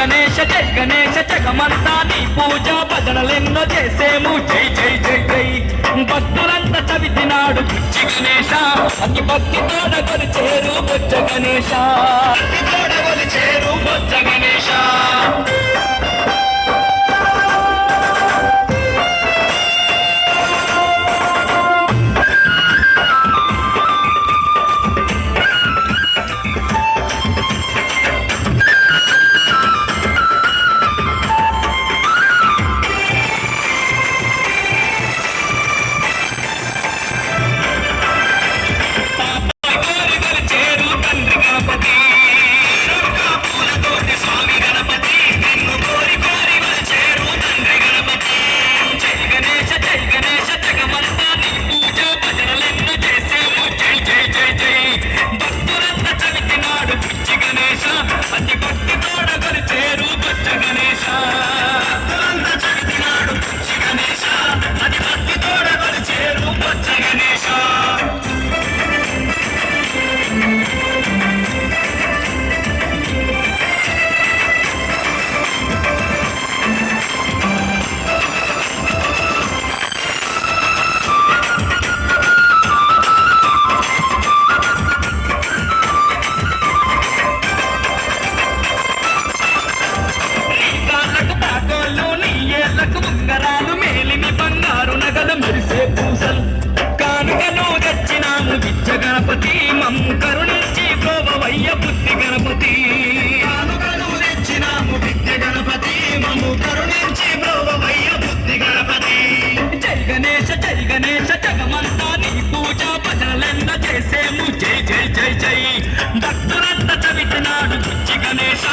గణేశ జగమంతా నీ పూజ భజనలెన్నో చేసేము జై జై జై జై భక్తులంతా చవితినాడు బుజ్జి గణేశ అతి భక్తితోడ కొలిచేరు బొజ్జ గణేశ భక్తితోడ కొలిచేరు బొజ్జ గణేశ గణపతి మమ్ము కరుణించి గోవయ్య బుద్ధి గణపతి కానుకను తెచ్చినాము విద్య గణపతి మమ్ము కరుణించి గోవయ్య బుద్ధి గణపతి జై గణేశ జగమంతా నీ పూజ భజనలెన్న చేసేము జై జై జై జై భక్తులంతా చవితినాడు బుజ్జి గణేశ